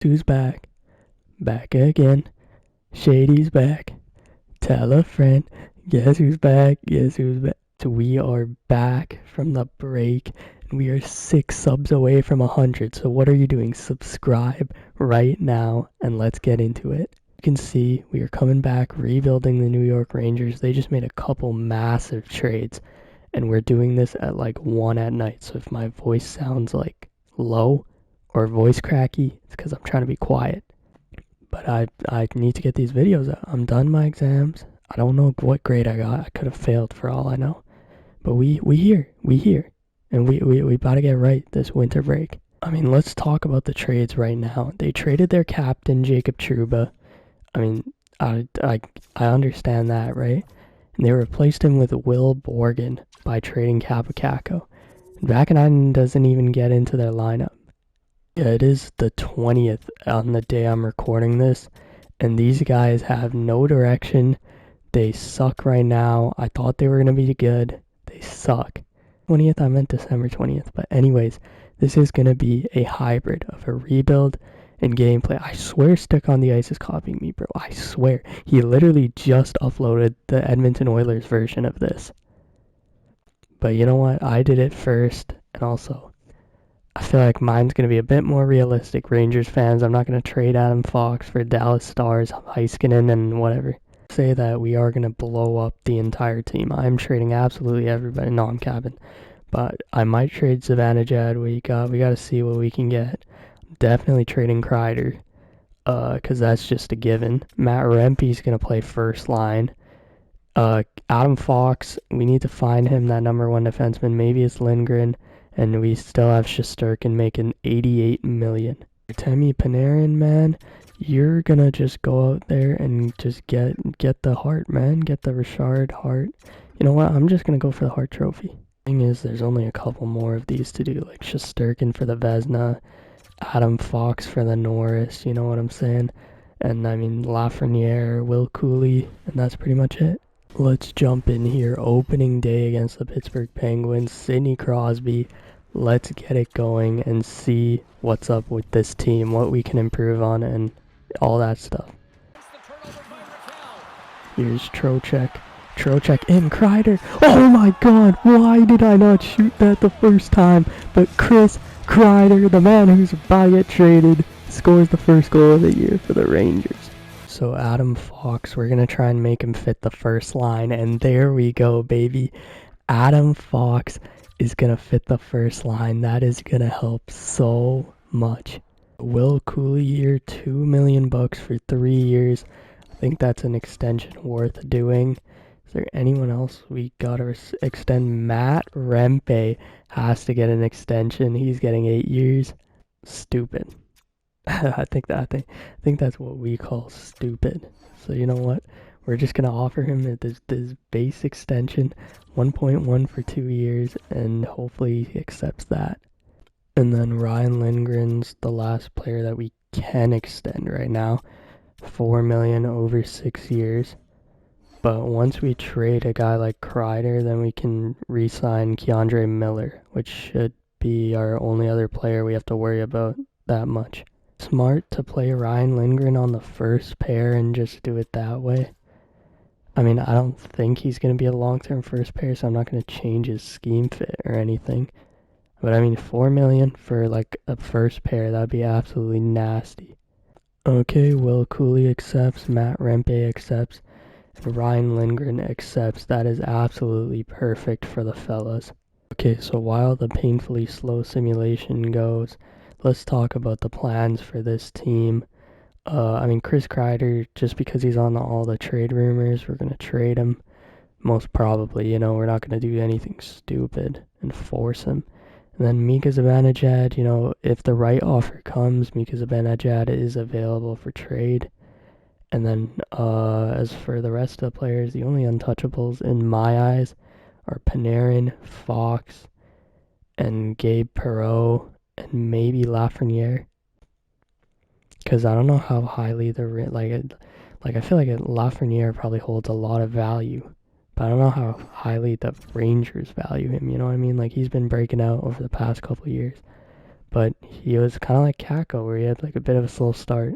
Who's back? Back again. Shady's back. Tell a friend. Guess who's back? Guess who's back? So we are back from the break, and we are 6 subs away from 100. So what are you doing? Subscribe right now, and let's get into it. You can see we are coming back, rebuilding the New York Rangers. They just made a couple massive trades, and we're doing this at like 1 at night. So if my voice sounds like low or voice cracky, it's because I'm trying to be quiet. But I need to get these videos out. I'm done my exams. I don't know what grade I got. I could have failed for all I know. But we here. And we about to get right this winter break. I mean, let's talk about the trades right now. They traded their captain, Jacob Trouba. I mean, I understand that, right? And they replaced him with Will Borgen by trading Capocacco. Vakanainen doesn't even get into their lineup. Yeah, it is the 20th on the day I'm recording this, and these guys have no direction. They suck right now. I thought they were going to be good. They suck. 20th, I meant December 20th. But anyways, this is going to be a hybrid of a rebuild and gameplay. I swear Stick on the Ice is copying me, bro. I swear. He literally just uploaded the Edmonton Oilers version of this. But you know what? I did it first, and also I feel like mine's going to be a bit more realistic. Rangers fans, I'm not going to trade Adam Fox for Dallas Stars, Heiskanen, and whatever. Say that we are going to blow up the entire team. I'm trading absolutely everybody. No, I'm capping. But I might trade Zibanejad. We got to see what we can get. Definitely trading Kreider, because that's just a given. Matt Rempe's going to play first line. Adam Fox, we need to find him that number 1 defenseman. Maybe it's Lindgren. And we still have Shesterkin making $88 million. Temi Panarin, man, you're gonna just go out there and just get the Hart, man. Get the Richard Hart. You know what? I'm just gonna go for the Hart Trophy. Thing is, there's only a couple more of these to do, like Shesterkin for the Vezina, Adam Fox for the Norris. You know what I'm saying? And I mean Lafreniere, Will Cooley, and that's pretty much it. Let's jump in here. Opening day against the Pittsburgh Penguins. Sidney Crosby. Let's get it going and see what's up with this team, what we can improve on, and all that stuff. Here's Trocheck. Trocheck in Kreider. Oh my god, why did I not shoot that the first time? But Chris Kreider, the man who's about to get traded, scores the first goal of the year for the Rangers. So Adam Fox, we're going to try and make him fit the first line, and there we go, baby. Adam Fox is going to fit the first line. That is going to help so much. Will Cooley here, $2 million for 3 years. I think that's an extension worth doing. Is there anyone else we got to extend? Matt Rempe has to get an extension. He's getting 8 years. Stupid. I think that's what we call stupid. So you know what? We're just gonna offer him this base extension, 1.1 for 2 years, and hopefully he accepts that. And then Ryan Lindgren's the last player that we can extend right now, $4 million over 6 years. But once we trade a guy like Kreider, then we can re-sign Keandre Miller, which should be our only other player we have to worry about that much. Smart to play Ryan Lindgren on the first pair and just do it that way. I mean, I don't think he's going to be a long-term first pair, so I'm not going to change his scheme fit or anything. But I mean, $4 million for like a first pair, that'd be absolutely nasty. Okay, Will Cooley accepts, Matt Rempe accepts, and Ryan Lindgren accepts. That is absolutely perfect for the fellas. Okay, so while the painfully slow simulation goes, let's talk about the plans for this team. I mean, Chris Kreider, just because he's on all the trade rumors, we're going to trade him. Most probably, you know, we're not going to do anything stupid and force him. And then Mika Zibanejad, you know, if the right offer comes, Mika Zibanejad is available for trade. And then as for the rest of the players, the only untouchables in my eyes are Panarin, Fox, and Gabe Perreault, and maybe Lafreniere. Because I don't know how highly I feel like Lafreniere probably holds a lot of value, but I don't know how highly the Rangers value him. You know what I mean? Like, he's been breaking out over the past couple of years. but he was kind of like Kako, where he had like a bit of a slow start,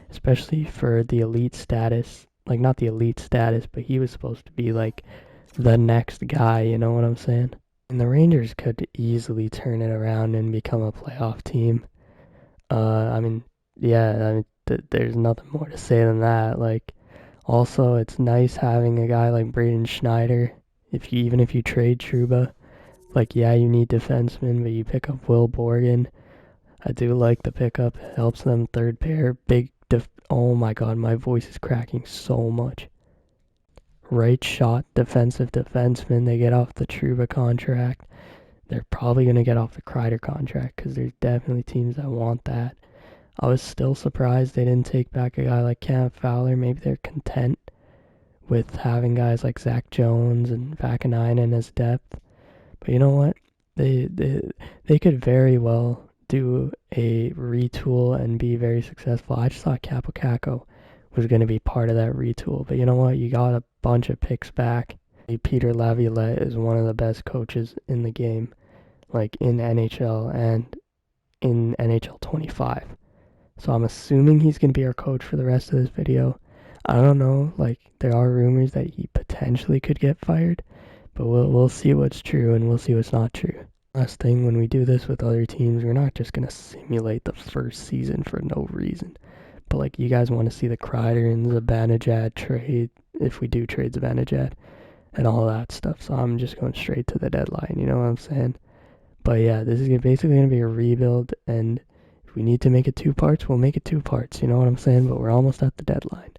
especially for the elite status. Like, not the elite status, but he was supposed to be like the next guy, you know what I'm saying? And the Rangers could easily turn it around and become a playoff team. I mean, yeah, I mean, there's nothing more to say than that. Like, also, it's nice having a guy like Braden Schneider. Even if you trade Trouba, like, yeah, you need defensemen, but you pick up Will Borgen. I do like the pickup. It helps them third pair. Oh my god, my voice is cracking so much. Right shot defensive defenseman. They get off the Trouba contract. They're probably going to get off the Kreider contract because there's definitely teams that want that. I was still surprised they didn't take back a guy like Cam Fowler. Maybe they're content with having guys like Zach Jones and Vakanainen as depth. But you know what? They could very well do a retool and be very successful. I just thought Capo Caco was going to be part of that retool. But you know what? You got a bunch of picks back. Peter Laviolette is one of the best coaches in the game, like in NHL and in NHL 25. So I'm assuming he's going to be our coach for the rest of this video. I don't know, like, there are rumors that he potentially could get fired, but we'll see what's true and we'll see what's not true. Last thing, when we do this with other teams, we're not just going to simulate the first season for no reason. But, like, you guys want to see the Kreider and Zibanejad trade, if we do trade Zibanejad, and all that stuff. So I'm just going straight to the deadline, you know what I'm saying? But yeah, this is basically going to be a rebuild, and if we need to make it 2 parts, we'll make it 2 parts, you know what I'm saying? But we're almost at the deadline.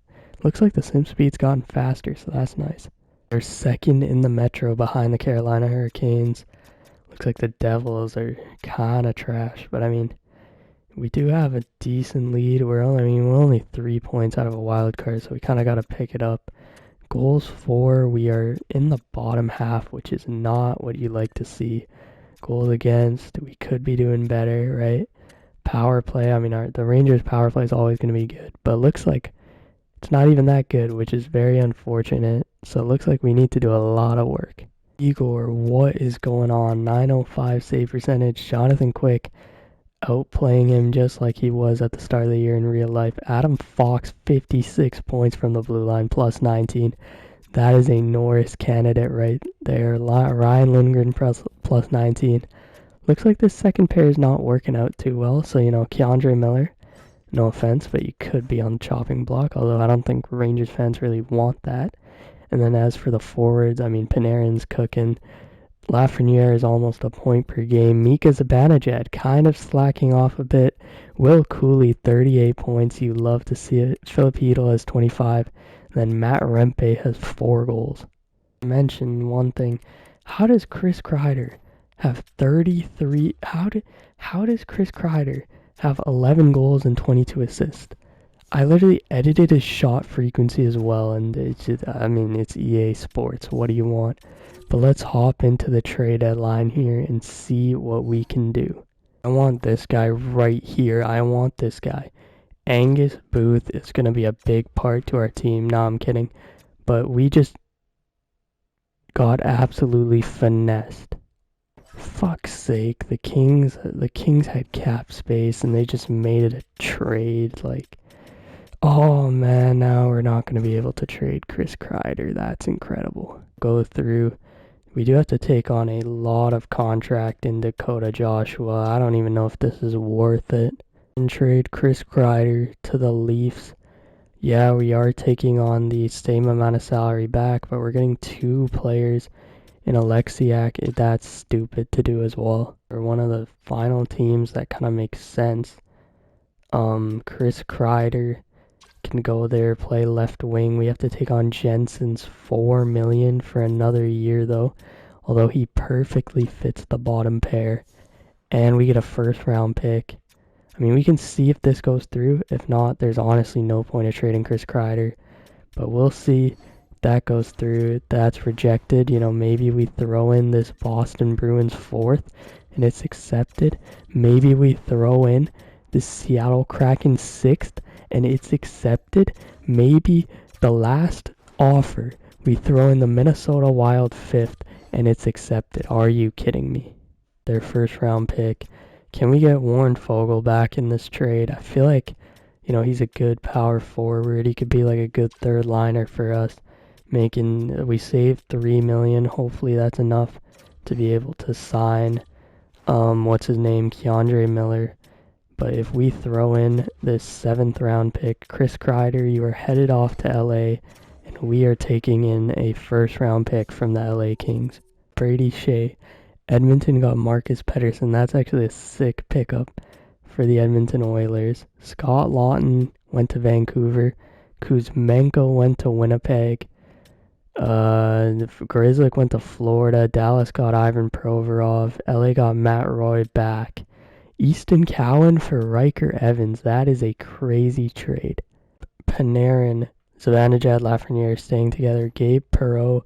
Looks like the sim speed's gotten faster, so that's nice. They're second in the Metro behind the Carolina Hurricanes. Looks like the Devils are kind of trash, but I mean, we do have a decent lead. We're only 3 points out of a wild card, so we kind of got to pick it up. Goals for, we are in the bottom half, which is not what you like to see. Goals against, we could be doing better, right? Power play, I mean, the Rangers' power play is always going to be good, but it looks like it's not even that good, which is very unfortunate. So it looks like we need to do a lot of work. Igor, what is going on? 905 save percentage. Jonathan Quick outplaying him just like he was at the start of the year in real life. Adam Fox, 56 points from the blue line, plus 19. That is a Norris candidate right there. Ryan Lundgren, plus 19. Looks like this second pair is not working out too well. So, you know, Keandre Miller, no offense, but you could be on the chopping block. Although I don't think Rangers fans really want that. And then as for the forwards, I mean, Panarin's cooking. Lafreniere is almost a point per game. Mika Zibanejad kind of slacking off a bit. Will Cooley, 38 points. You love to see it. Philip Hedl has 25. And then Matt Rempe has 4 goals. I mentioned one thing. How does Chris Kreider have 33? How does Chris Kreider have 11 goals and 22 assists? I literally edited his shot frequency as well, and it's just, I mean, it's EA Sports. What do you want? But let's hop into the trade deadline here and see what we can do. I want this guy right here. I want this guy. Angus Booth is going to be a big part to our team. No, I'm kidding. But we just got absolutely finessed. Fuck's sake, the Kings had cap space and they just made it a trade. Like, oh man, now we're not going to be able to trade Chris Kreider. That's incredible. Go through. We do have to take on a lot of contract in Dakota Joshua. I don't even know if this is worth it. And trade Chris Kreider to the Leafs. Yeah, we are taking on the same amount of salary back, but we're getting 2 players in Alexiak. That's stupid to do as well. We're one of the final teams that kind of makes sense. Chris Kreider can go there, play left wing. We have to take on Jensen's $4 million for another year though, although he perfectly fits the bottom pair. And we get a first round pick. I mean, we can see if this goes through. If not, there's honestly no point of trading Chris Kreider. But we'll see if that goes through. That's rejected. You know, maybe we throw in this Boston Bruins 4th and it's accepted. Maybe we throw in the Seattle Kraken 6th and it's accepted. Maybe the last offer, we throw in the Minnesota Wild 5th and it's accepted. Are you kidding me? Their first round pick. Can we get Warren Fogle back in this trade? I feel like, he's a good power forward. He could be like a good third liner for us. We saved $3 million. Hopefully that's enough to be able to sign, what's his name, Keandre Miller. But if we throw in this 7th round pick, Chris Kreider, you are headed off to LA, and we are taking in a 1st round pick from the LA Kings. Brady Shea. Edmonton got Marcus Pettersson. That's actually a sick pickup for the Edmonton Oilers. Scott Lawton went to Vancouver. Kuzmenko went to Winnipeg. Grizzlick went to Florida. Dallas got Ivan Provorov. LA got Matt Roy back. Easton Cowan for Riker Evans. That is a crazy trade. Panarin, Zibanejad, Lafreniere staying together. Gabe Perreault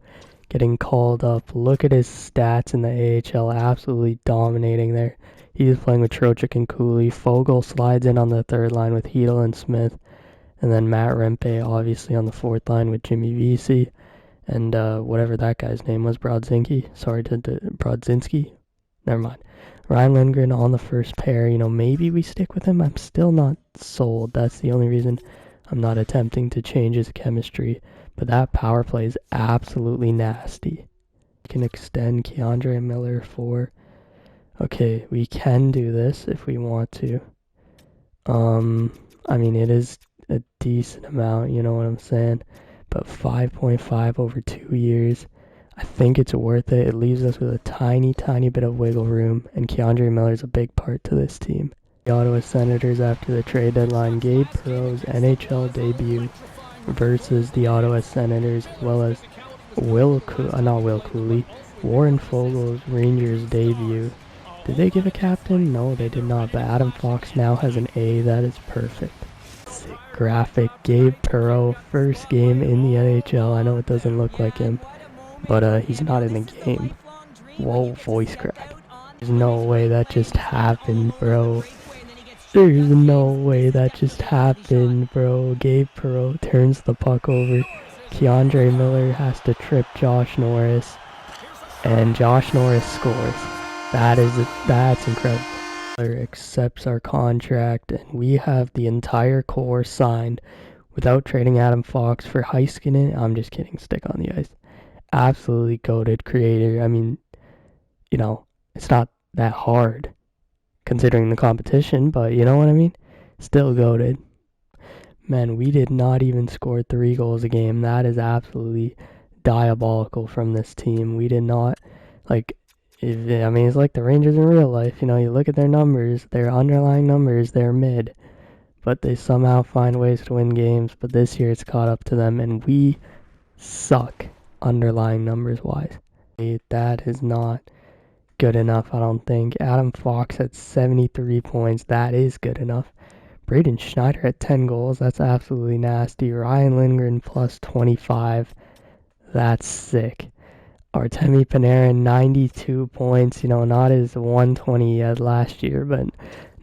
getting called up. Look at his stats in the AHL. Absolutely dominating there. He's playing with Trocheck and Cooley. Fogle slides in on the 3rd line with Hedl and Smith. And then Matt Rempe obviously on the 4th line with Jimmy Vesey. And whatever that guy's name was, Brodzinski. Never mind. Ryan Lindgren on the 1st pair. Maybe we stick with him. I'm still not sold. That's the only reason I'm not attempting to change his chemistry. But that power play is absolutely nasty. We can extend Keandre Miller for... Okay, we can do this if we want to. It is a decent amount, you know what I'm saying? But 5.5 over 2 years, I think it's worth it. It leaves us with a tiny, tiny bit of wiggle room, and Keandre Miller's a big part to this team. The Ottawa Senators after the trade deadline, Gabe Perreault's NHL debut versus the Ottawa Senators, as well as Warren Fogle's Rangers debut. Did they give a captain? No, they did not, but Adam Fox now has an A. That is perfect. Sick graphic. Gabe Perreault, 1st game in the NHL. I know it doesn't look like him, but he's not in the game. Whoa, voice crack. There's no way that just happened, bro. There's no way that just happened, bro. Gabe Perreault turns the puck over. Keandre Miller has to trip Josh Norris, and Josh Norris scores. That's incredible. Miller accepts our contract, and we have the entire core signed without trading Adam Fox for Heiskanen. I'm just kidding. Stick on the ice. Absolutely goated creator. It's not that hard considering the competition, but you know what I mean? Still goated. Man, we did not even score 3 goals a game. That is absolutely diabolical from this team. We did not, it's like the Rangers in real life. You look at their numbers, their underlying numbers, they're mid, but they somehow find ways to win games. But this year it's caught up to them, and we suck underlying numbers wise. That is not good enough, I don't think. Adam Fox at 73 points. That is good enough. Braden Schneider at 10 goals. That's absolutely nasty. Ryan Lindgren plus 25. That's sick. Artemi Panarin, 92 points. Not as 120 as last year, but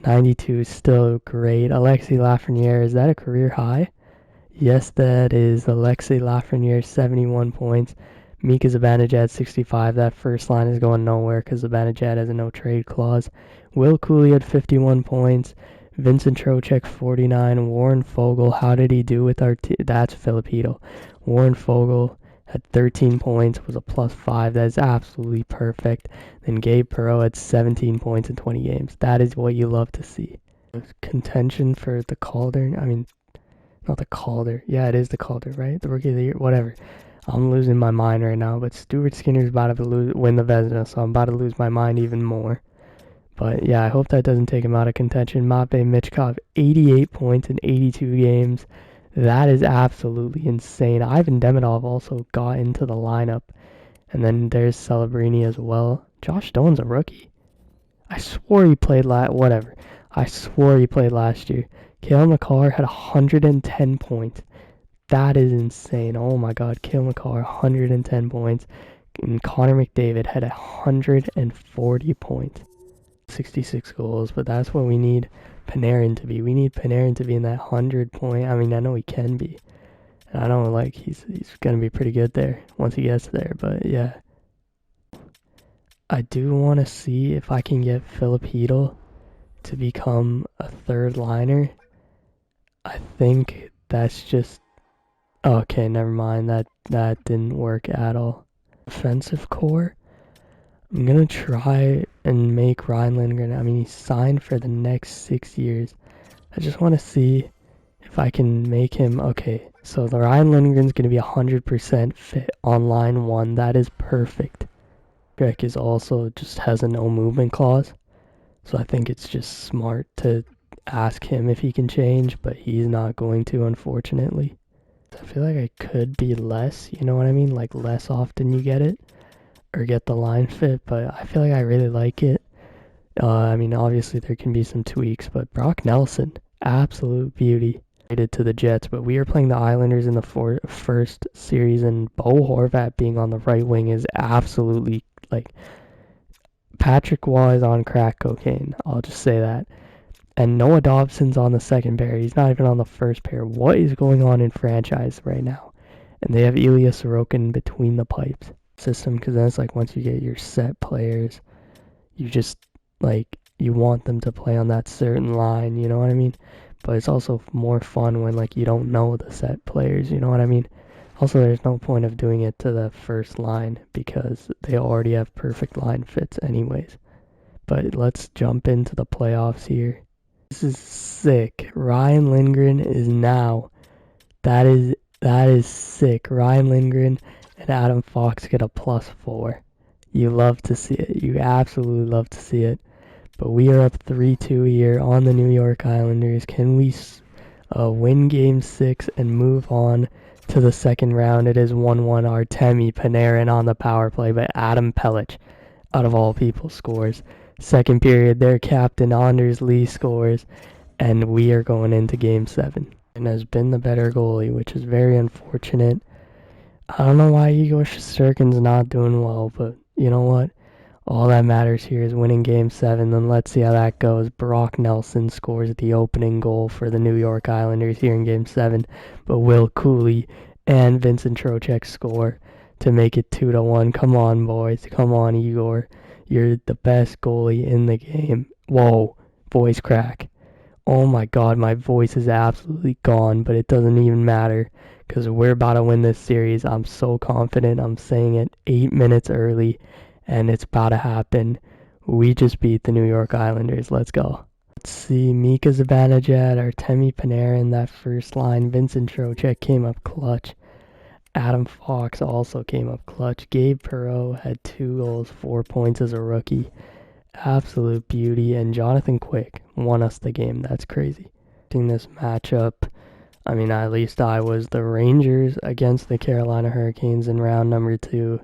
92 is still great. Alexis Lafreniere, is that a career high? Yes, that is. Alexis Lafreniere, 71 points. Mika Zibanejad, 65. That 1st line is going nowhere because Zibanejad has a no-trade clause. Will Cooley had 51 points. Vincent Trocheck, 49. Warren Fogle, how did he do with our team? That's Filipino. Warren Fogle had 13 points, was a +5. That is absolutely perfect. Then Gabe Perreault had 17 points in 20 games. That is what you love to see. Contention for the Calder. Not the Calder. Yeah, it is the Calder, right? The Rookie of the Year. Whatever. I'm losing my mind right now, but Stuart Skinner's about to win the Vezina, so I'm about to lose my mind even more. But yeah, I hope that doesn't take him out of contention. Matvei Michkov, 88 points in 82 games. That is absolutely insane. Ivan Demidov also got into the lineup. And then there's Celebrini as well. Josh Doan's a rookie. I swore he played I swore he played last year. Cale Makar had 110 points. That is insane. Oh my god, Cale Makar, 110 points. And Connor McDavid had 140 points. 66 goals, but that's what we need Panarin to be. We need Panarin to be in that 100 point. I know he can be. And I know he's going to be pretty good there once he gets there, but yeah. I do want to see if I can get Filip Chytil to become a third liner. I think that's just... Okay, never mind. That didn't work at all. Offensive core. I'm gonna try and make Ryan Lindgren. I mean, he's signed for the next 6 years. I just want to see if I can make him... Okay, so the Ryan Lindgren's gonna be 100% fit on line 1. That is perfect. Greg is also just has a no movement clause. So I think it's just smart to ask him if he can change, but he's not going to, unfortunately. I feel like I could be less, you know what I mean? Like less often you get it, or get the line fit, but I feel like I really like it. I mean, obviously there can be some tweaks, but Brock Nelson, absolute beauty. Traded to the Jets, but we are playing the Islanders in the first series, and Bo Horvat being on the right wing is absolutely, like, Patrick Waugh is on crack cocaine. I'll just say that. And Noah Dobson's on the second pair. He's not even on the first pair. What is going on in franchise right now? And they have Ilya Sorokin between the pipes system, because then it's like once you get your set players, you just, like, you want them to play on that certain line, you know what I mean? But it's also more fun when, like, you don't know the set players, you know what I mean? Also, there's no point of doing it to the first line because they already have perfect line fits anyways. But let's jump into the playoffs here. This is sick. Ryan Lindgren is now. That is sick. Ryan Lindgren and Adam Fox get a +4. You love to see it. You absolutely love to see it. But we are up 3-2 here on the New York Islanders. Can we win Game 6 and move on to the second round? It is 1-1. Artemi Panarin on the power play, but Adam Pelech, out of all people, scores. Second period, their captain Anders Lee scores, and we are going into Game 7. And has been the better goalie, which is very unfortunate. I don't know why Igor Shesterkin's not doing well, but you know what? All that matters here is winning Game 7, then let's see how that goes. Brock Nelson scores the opening goal for the New York Islanders here in Game 7, but Will Cooley and Vincent Trocheck score to make it 2-1. Come on, boys. Come on, Igor. You're the best goalie in the game. Whoa, voice crack. Oh my god, my voice is absolutely gone, but it doesn't even matter because we're about to win this series. I'm so confident. I'm saying it 8 minutes early, and it's about to happen. We just beat the New York Islanders. Let's go. Let's see. Mika Zibanejad, Artemi Panarin, that first line. Vincent Trocheck came up clutch. Adam Fox also came up clutch. Gabe Perreault had 2 goals, 4 points as a rookie. Absolute beauty. And Jonathan Quick won us the game. That's crazy. In this matchup, I mean, at least I was the Rangers against the Carolina Hurricanes in round number 2.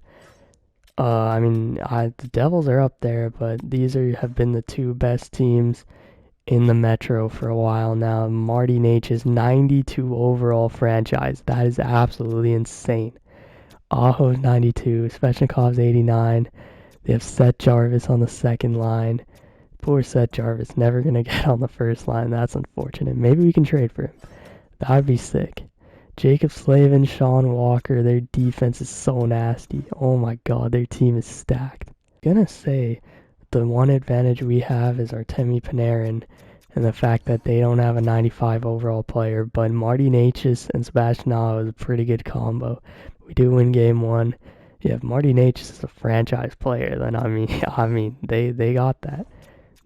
I mean, the Devils are up there, but these have been the 2 best teams in the Metro for a while now. Marty Nature's 92 overall franchise. That is absolutely insane. Aho's 92, Svechnikov's 89. They have Seth Jarvis on the second line. Poor Seth Jarvis, never going to get on the first line. That's unfortunate. Maybe we can trade for him. That would be sick. Jacob Slavin, Sean Walker, their defense is so nasty. Oh my god, their team is stacked. I'm gonna say the one advantage we have is Artemi Panarin and the fact that they don't have a 95 overall player, but Marty Necas and Sebastian Aho is a pretty good combo. We do win Game 1. Yeah, if Marty Necas is a franchise player, then I mean, they got that.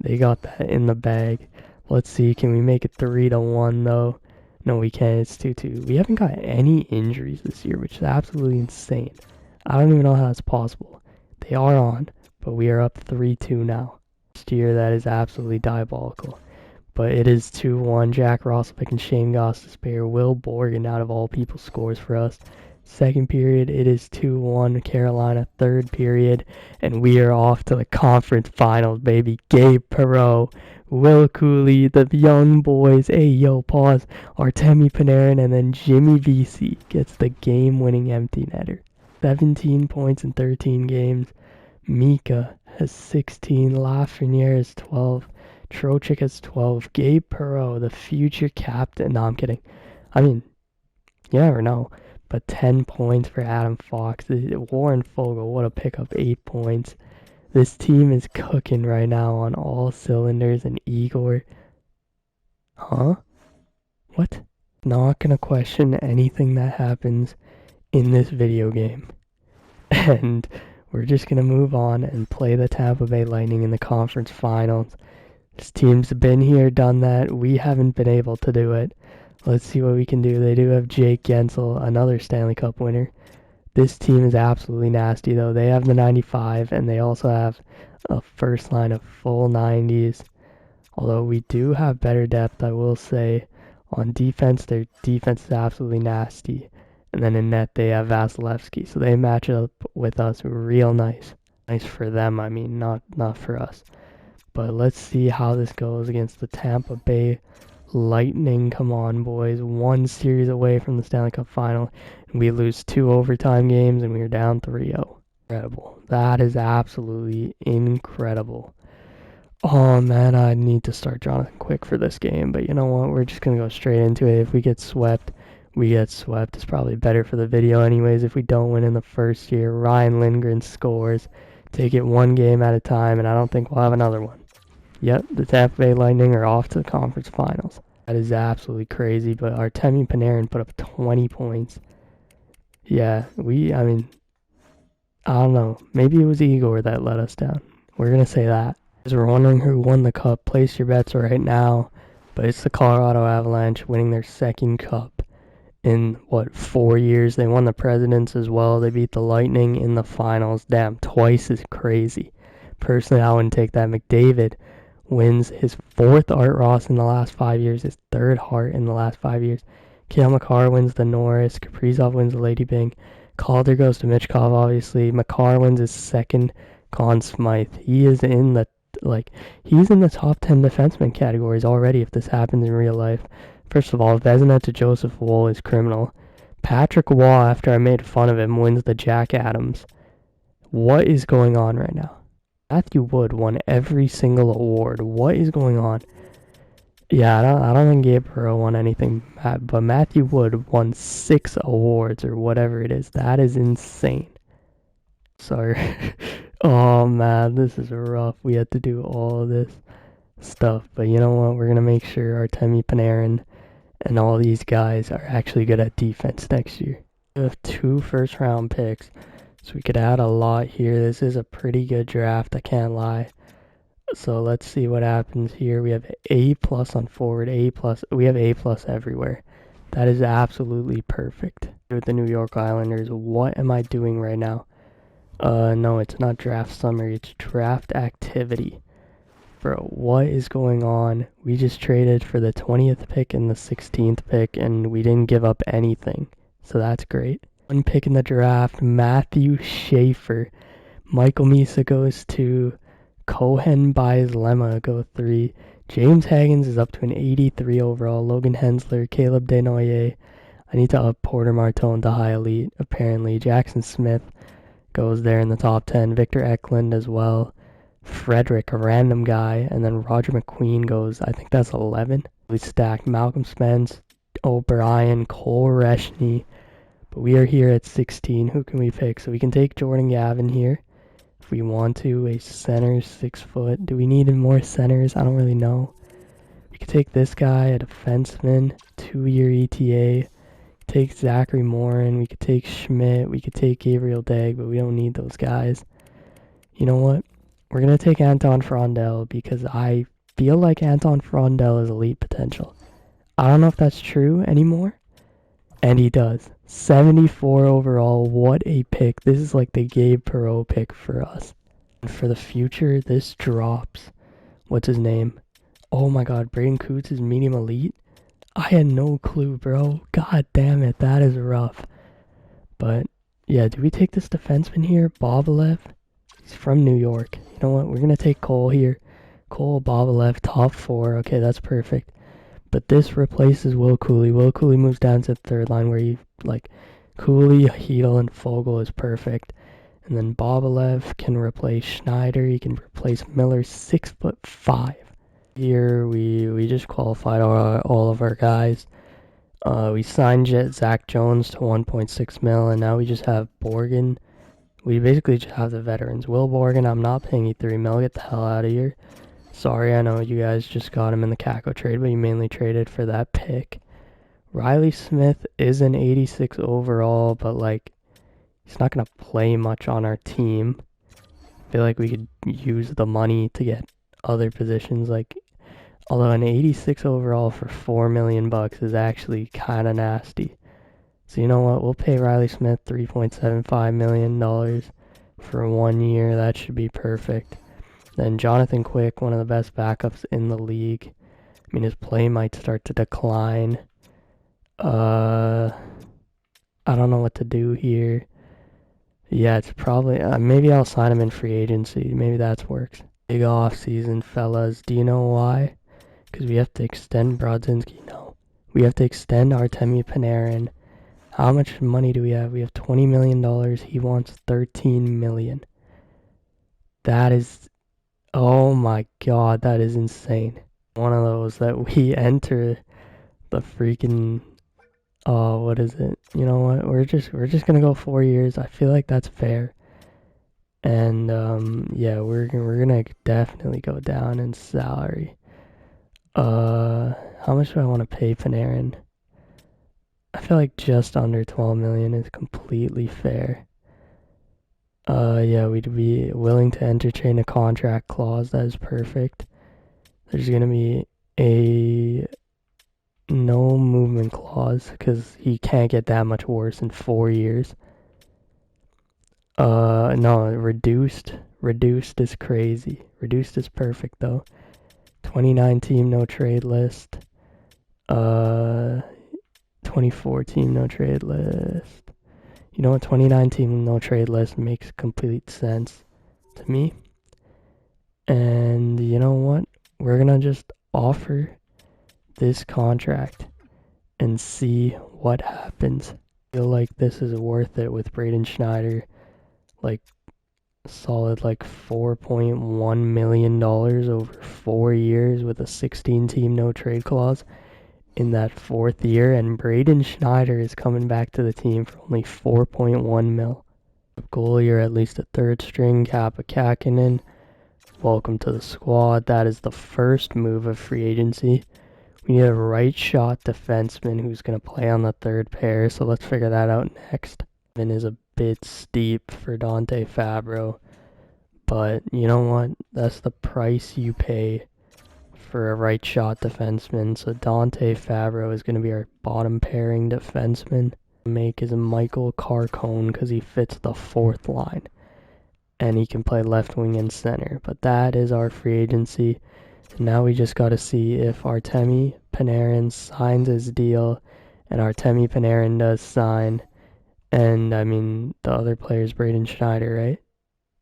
They got that in the bag. Let's see, can we make it 3-1 though? No, we can't. It's 2-2. We haven't got any injuries this year, which is absolutely insane. I don't even know how that's possible. They are on, but we are up 3-2 now. Last year, that is absolutely diabolical. But it is 2-1. Jack Roslovic and Shane Gostisbehere. Will Borgen, out of all people, scores for us. Second period, it is 2-1 Carolina. Third period, and we are off to the conference finals, baby. Gabe Perreault, Will Cooley, the young boys. Hey, yo, pause. Artemi Panarin, and then Jimmy Vesey gets the game-winning empty netter. 17 points in 13 games. Mika has 16. Lafreniere has 12. Trocheck has 12. Gabe Perreault, the future captain. No, I'm kidding. I mean, you never know. But 10 points for Adam Fox. Warren Fogle, what a pickup. 8 points. This team is cooking right now on all cylinders, and Igor... Huh? What? Not gonna question anything that happens in this video game. And we're just gonna move on and play the Tampa Bay Lightning in the conference finals. This team's been here, done that. We haven't been able to do it. Let's see what we can do. They do have Jake Gensel, another Stanley Cup winner. This team is absolutely nasty, though. They have the 95, and they also have a first line of full 90s. Although we do have better depth, I will say. On defense, their defense is absolutely nasty. And then in net, they have Vasilevsky. So they match up with us real nice. Nice for them, I mean, not for us. But let's see how this goes against the Tampa Bay Lightning. Come on, boys. One series away from the Stanley Cup final. And we lose 2 overtime games, and we are down 3-0. Incredible. That is absolutely incredible. Oh, man, I need to start Jonathan Quick for this game. But you know what? We're just going to go straight into it. If we get swept, we get swept. It's probably better for the video anyways if we don't win in the first year. Ryan Lindgren scores. Take it one game at a time, and I don't think we'll have another one. Yep, the Tampa Bay Lightning are off to the conference finals. That is absolutely crazy, but Artemi Panarin put up 20 points. Yeah, I mean, I don't know. Maybe it was Igor that let us down. We're going to say that. As we're wondering who won the cup, place your bets right now. But it's the Colorado Avalanche winning their second cup in, 4 years? They won the Presidents as well. They beat the Lightning in the finals. Damn, twice is crazy. Personally, I wouldn't take that. McDavid wins his 4th Art Ross in the last 5 years, his 3rd Hart in the last 5 years. Cale Makar wins the Norris. Kaprizov wins the Lady Byng. Calder goes to Michkov, obviously. Makar wins his 2nd Conn Smythe. He is in the he's in the top 10 defenseman categories already if this happens in real life. First of all, Vezina to Joseph Woll is criminal. Patrick Waugh, after I made fun of him, wins the Jack Adams. What is going on right now? Matthew Wood won every single award. What is going on? Yeah, I don't think Gabe Perreault won anything, but Matthew Wood won 6 awards or whatever it is. That is insane. Sorry. Oh man, this is rough. We had to do all of this stuff, but you know what? We're gonna make sure Artemi Panarin and all these guys are actually good at defense next year. We have 2 first-round picks, so we could add a lot here. This is a pretty good draft, I can't lie. So let's see what happens here. We have A+ on forward, A+. We have A+ everywhere. That is absolutely perfect. With the New York Islanders, what am I doing right now? No, it's not draft summary, it's draft activity. Bro, what is going on? We just traded for the 20th pick and the 16th pick, and we didn't give up anything. So that's great. 1 pick in the draft, Matthew Schaefer. Michael Misa goes 2. Cohen buys Lemma, go 3. James Haggins is up to an 83 overall. Logan Hensler, Caleb Desnoyers. I need to up Porter Martone to high elite, apparently. Jackson Smith goes there in the top 10. Victor Eklund as well. Frederick, a random guy. And then Roger McQueen goes, I think that's 11. We stacked Malcolm Spence, O'Brien, Cole Reshny. But we are here at 16. Who can we pick? So we can take Jordan Gavin here if we want to. A center, 6 foot. Do we need more centers? I don't really know. We could take this guy, a defenseman, 2-year ETA. Take Zachary Morin, we could take Schmidt, we could take Gabriel Degg, but we don't need those guys. You know what? We're going to take Anton Frondel because I feel like Anton Frondel is elite potential. I don't know if that's true anymore, and he does. 74 overall, what a pick. This is like the Gabe Perreault pick for us. And for the future, this drops. What's his name? Oh my god, Braden Coots is medium elite? I had no clue, bro. God damn it, that is rough. But, yeah, do we take this defenseman here? Bobalev? He's from New York. You know what? We're going to take Cole here. Cole, Bobalev, top 4. Okay, that's perfect. But this replaces Will Cooley. Will Cooley moves down to the 3rd line where you, Cooley, Hedel, and Fogle is perfect. And then Bobalev can replace Schneider. He can replace Miller, 6'5". Here we just qualified all of our guys. We signed Zach Jones to 1.6 mil, and now we just have Borgen We basically just have the veterans. Will Borgen, I'm not paying you 3 mil. Get the hell out of here. Sorry, I know you guys just got him in the Kako trade, but you mainly traded for that pick. Riley Smith is an 86 overall, but like, he's not going to play much on our team. I feel like we could use the money to get other positions, like, although an 86 overall for $4 million is actually kind of nasty. So you know what? We'll pay Riley Smith $3.75 million for 1 year. That should be perfect. Then Jonathan Quick, one of the best backups in the league. I mean, his play might start to decline. I don't know what to do here. Yeah, it's probably... maybe I'll sign him in free agency. Maybe that works. Big off season, fellas. Do you know why? Because we have to extend Brodzinski. No. We have to extend Artemi Panarin. How much money do we have? We have $20 million. He wants $13 million. That is... oh my god, that is insane. One of those that we enter the freaking... oh, what is it? You know what? We're just gonna go 4 years. I feel like that's fair. And yeah, we're gonna definitely go down in salary. How much do I want to pay Panarin? I feel like just under 12 million is completely fair. Yeah, we'd be willing to entertain a contract clause. That is perfect. There's gonna be a no movement clause because he can't get that much worse in 4 years. No, reduced is crazy. Reduced is perfect though. 29 team no trade list. 24 team no trade list. You know what? 29 team no trade list makes complete sense to me. And you know what? We're gonna just offer this contract and see what happens. I feel like this is worth it with Braden Schneider. Like, solid like $4.1 million over 4 years with a 16 team no trade clause in that 4th year, and Braden Schneider is coming back to the team for only 4.1 mil. Goalie, you're at least a 3rd string. Kappa Kakinen, welcome to the squad. That is the first move of free agency. We need a right shot defenseman who's going to play on the 3rd pair, so let's figure that out next. And is a bit steep for Dante Fabro, but you know what? That's the price you pay for a right shot defenseman. So Dante Fabro is going to be our bottom pairing defenseman. Make is Michael Carcone because he fits the 4th line and he can play left wing and center. But that is our free agency. And now we just got to see if Artemi Panarin signs his deal, and Artemi Panarin does sign. And I mean, the other player is Braden Schneider, right?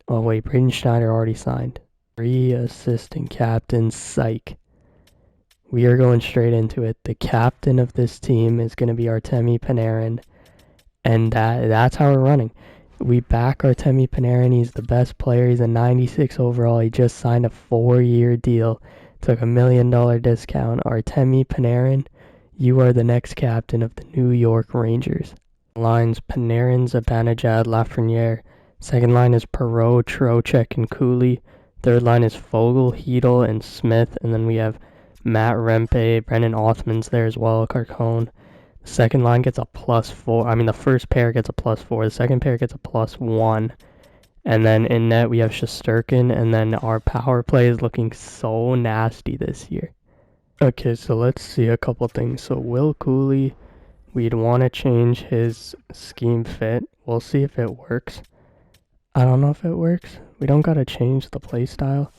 Oh wait, Braden Schneider already signed. 3 assistant captains, psych. We are going straight into it. The captain of this team is going to be Artemi Panarin, and that's how we're running. We back Artemi Panarin. He's the best player. He's a 96 overall. He just signed a 4-year deal. Took $1 million discount. Artemi Panarin, you are the next captain of the New York Rangers. Lines Panarin, Zibanejad, Lafreniere. Second line is Perreault, Trocheck, and Cooley. Third line is Fogle, Hedel, and Smith. And then we have Matt Rempe, Brendan Othman's there as well, Carcone. The second line gets a +4. I mean, the first pair gets a +4. The second pair gets a +1. And then in net, we have Shesterkin. And then our power play is looking so nasty this year. Okay, so let's see a couple things. So Will Cooley, we'd want to change his scheme fit. We'll see if it works. I don't know if it works. We don't got to change the play style.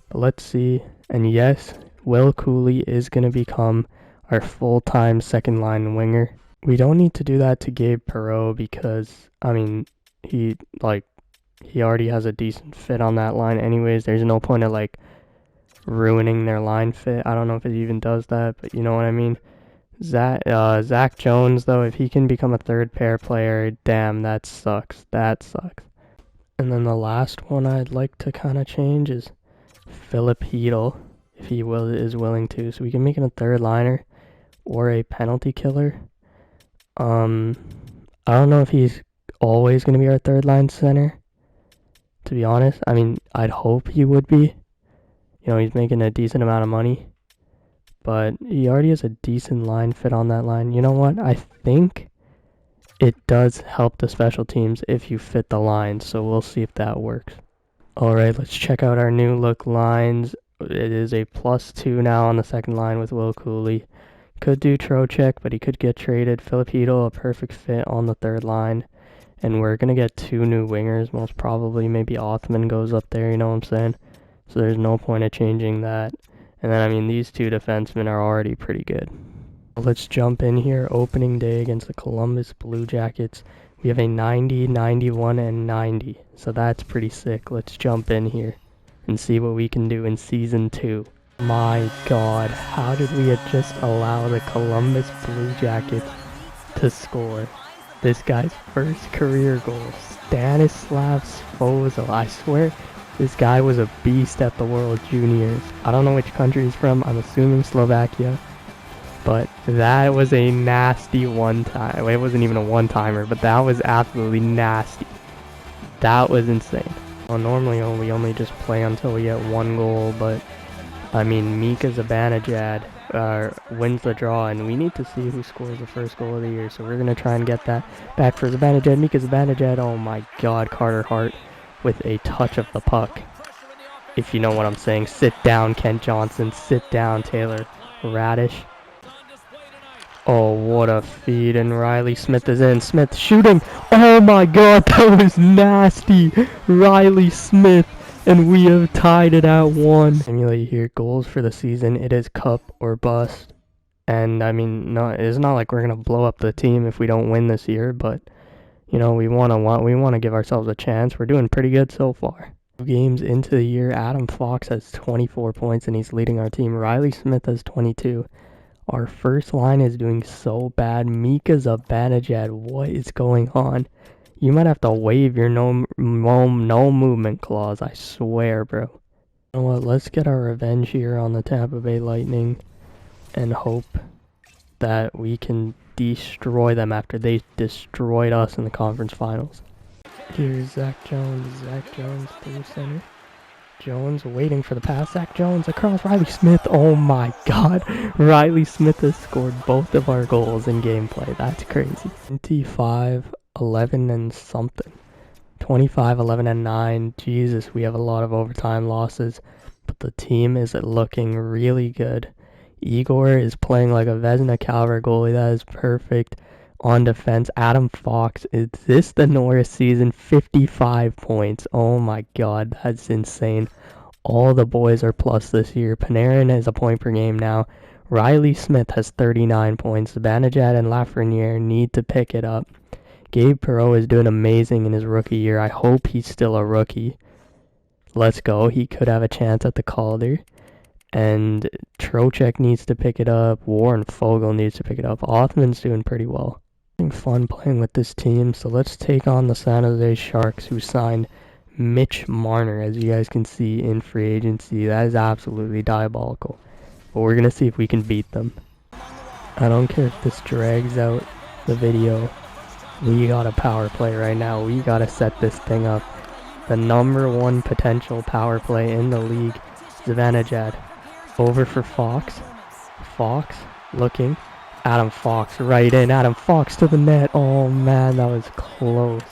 But let's see. And yes, Will Cooley is going to become our full-time second line winger. We don't need to do that to Gabe Perreault because, I mean, he already has a decent fit on that line anyways. There's no point of ruining their line fit. I don't know if it even does that, but you know what I mean. Zach Jones, though, if he can become a 3rd pair player, damn, that sucks. That sucks. And then the last one I'd like to kind of change is Philip Hedel, if he is willing to. So we can make him a 3rd liner or a penalty killer. I don't know if he's always going to be our 3rd line center. to be honest. I mean, I'd hope he would be. You know, he's making a decent amount of money. But he already has a decent line fit on that line. You know what? I think it does help the special teams if you fit the line. So we'll see if that works. Alright, let's check out our new look lines. It is a +2 now on the second line with Will Cooley. Could do Trocheck, but he could get traded. Filipino, a perfect fit on the third line. And we're going to get 2 new wingers, most probably. Maybe Othman goes up there, you know what I'm saying? So there's no point of changing that. And then, I mean, these 2 defensemen are already pretty good. Let's jump in here. Opening day against the Columbus Blue Jackets. We have a 90, 91, and 90. So that's pretty sick. Let's jump in here and see what we can do in Season 2. My God, how did we just allow the Columbus Blue Jackets to score this guy's first career goal? Stanislav Svozil. I swear this guy was a beast at the World Juniors. I don't know which country he's from. I'm assuming Slovakia. But that was a nasty one-time. It wasn't even a one-timer, but that was absolutely nasty. That was insane. Well, normally we only just play until we get 1 goal, but I mean, Mika Zibanejad wins the draw, and we need to see who scores the first goal of the year. So we're going to try and get that back for Zibanejad. Mika Zibanejad, oh my God, Carter Hart with a touch of the puck. If you know what I'm saying. Sit down, Kent Johnson. Sit down, Taylor Radish. Oh, what a feed, and Riley Smith is in. Smith shooting. Oh my God, that was nasty. Riley Smith, and we have tied it at 1. Emulate here, goals for the season. It is cup or bust. And I mean, no, it's not like we're gonna blow up the team if we don't win this year, but you know, we wanna give ourselves a chance. We're doing pretty good so far. 2 games into the year, Adam Fox has 24 points and he's leading our team. Riley Smith has 22. Our first line is doing so bad. Mika Zibanejad, what is going on? You might have to waive your no movement clause, I swear, bro. You know what, let's get our revenge here on the Tampa Bay Lightning and hope that we can destroy them after they destroyed us in the conference finals. Here's Zach Jones through center. Jones waiting for the pass. Zach Jones across Riley Smith. Oh my God. Riley Smith has scored both of our goals in gameplay. That's crazy. 25, 11 and something. 25, 11 and 9. Jesus, we have a lot of overtime losses. But the team is looking really good. Igor is playing like a Vezina caliber goalie. That is perfect. On defense, Adam Fox. Is this the Norris season? 55 points. Oh my God, that's insane. All the boys are plus this year. Panarin has a point per game now. Riley Smith has 39 points. Zibanejad and Lafreniere need to pick it up. Gabe Perreault is doing amazing in his rookie year. I hope he's still a rookie. Let's go. He could have a chance at the Calder. And Trocheck needs to pick it up. Warren Fogle needs to pick it up. Othman's doing pretty well. Fun playing with this team, so let's take on the San Jose Sharks, who signed Mitch Marner, as you guys can see, in free agency. That is absolutely diabolical, but we're gonna see if we can beat them. I don't care if this drags out the video. We got a power play right now. We gotta set this thing up. The #1 potential power play in the league. Zibanejad over for Fox. Fox looking. Adam Fox right in. Adam Fox to the net. Oh man, that was close.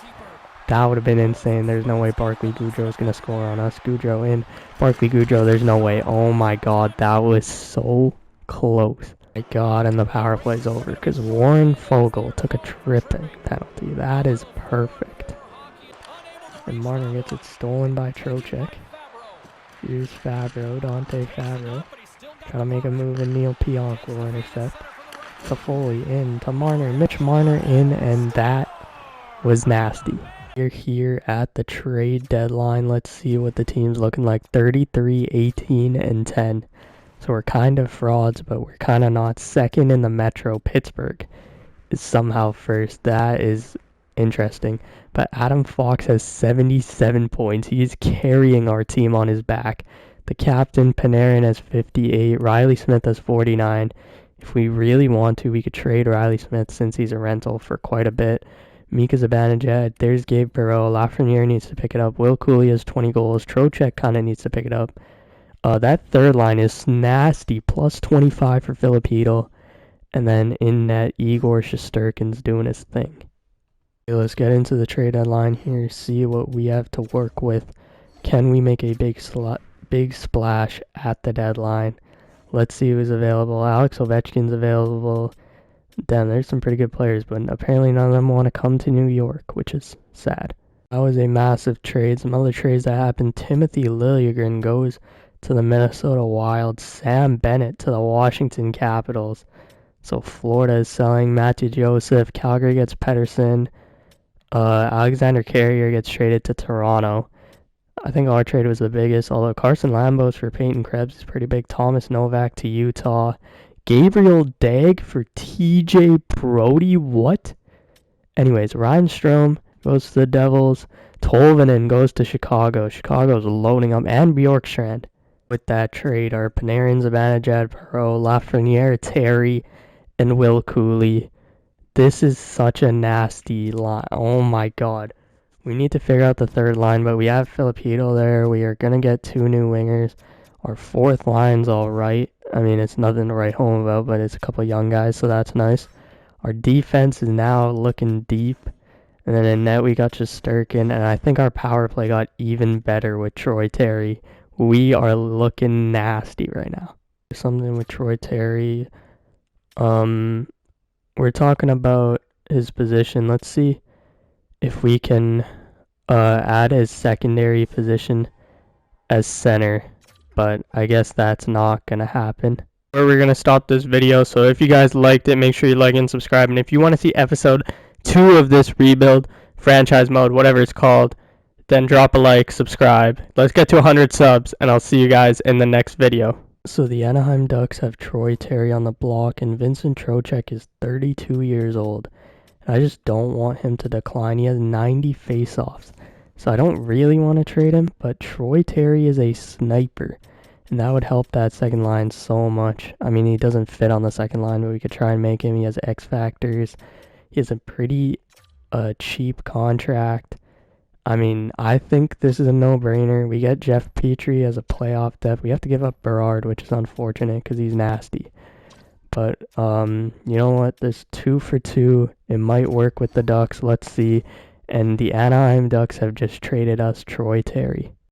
That would have been insane. There's no way Barclay Goodrow is going to score on us. Goodrow in. Barclay Goodrow, there's no way. Oh my God, that was so close. My God, and the power play's over because Warren Fogle took a tripping penalty. That is perfect. And Marner gets it stolen by Trocheck. Here's Fabro, Dante Fabro. Trying to make a move, and Neil Pionk will intercept. To Foley in, to Marner, Mitch Marner in, and that was nasty. We're here at the trade deadline. Let's see what the team's looking like. 33, 18, and 10. So we're kind of frauds, but we're kind of not. Second in the Metro. Pittsburgh is somehow first. That is interesting. But Adam Fox has 77 points. He is carrying our team on his back. The captain, Panarin, has 58. Riley Smith has 49. If we really want to, we could trade Riley Smith since he's a rental for quite a bit. Mika Zibanejad. There's Gabe Perreault. Lafreniere needs to pick it up. Will Cooley has 20 goals. Trocheck kind of needs to pick it up. That third line is nasty. Plus 25 for Filipino. And then in net, Igor Shesterkin's doing his thing. Okay, let's get into the trade deadline here. See what we have to work with. Can we make a big splash at the deadline? Let's see who's available. Alex Ovechkin's available. Damn, there's some pretty good players, but apparently none of them want to come to New York, which is sad. That was a massive trade. Some other trades that happened. Timothy Liljegren goes to the Minnesota Wild. Sam Bennett to the Washington Capitals. So Florida is selling Matthew Joseph. Calgary gets Pettersson. Alexander Carrier gets traded to Toronto. I think our trade was the biggest, although Carson Lambos for Peyton Krebs is pretty big. Thomas Novak to Utah. Gabriel Dagg for TJ Brody. What? Anyways, Ryan Strome goes to the Devils. Tolvanen goes to Chicago. Chicago's loading up. And Bjorkstrand. With that trade are Panarin, Zibanejad, Perreault, Lafreniere, Terry, and Will Cooley. This is such a nasty line. Oh my god. We need to figure out the third line, but we have Filipino there. We are going to get 2 new wingers. Our fourth line's alright. I mean, it's nothing to write home about, but it's a couple young guys, so that's nice. Our defense is now looking deep. And then in net, we got Shesterkin, and I think our power play got even better with Troy Terry. We are looking nasty right now. Something with Troy Terry. We're talking about his position. Let's see if we can add his secondary position as center, but I guess that's not gonna happen. We're gonna stop this video, so if you guys liked it, make sure you like and subscribe, and if you want to see episode 2 of this rebuild, franchise mode, whatever it's called, then drop a like, subscribe. Let's get to 100 subs, and I'll see you guys in the next video. So the Anaheim Ducks have Troy Terry on the block, and Vincent Trocheck is 32 years old. I just don't want him to decline. He has 90 faceoffs. So I don't really want to trade him, but Troy Terry is a sniper. And that would help that second line so much. I mean, he doesn't fit on the second line, but we could try and make him. He has X factors. He has a pretty cheap contract. I mean, I think this is a no-brainer. We get Jeff Petrie as a playoff depth. We have to give up Berard, which is unfortunate because he's nasty. But, you know what? There's 2 for 2. It might work with the Ducks. Let's see. And the Anaheim Ducks have just traded us Troy Terry.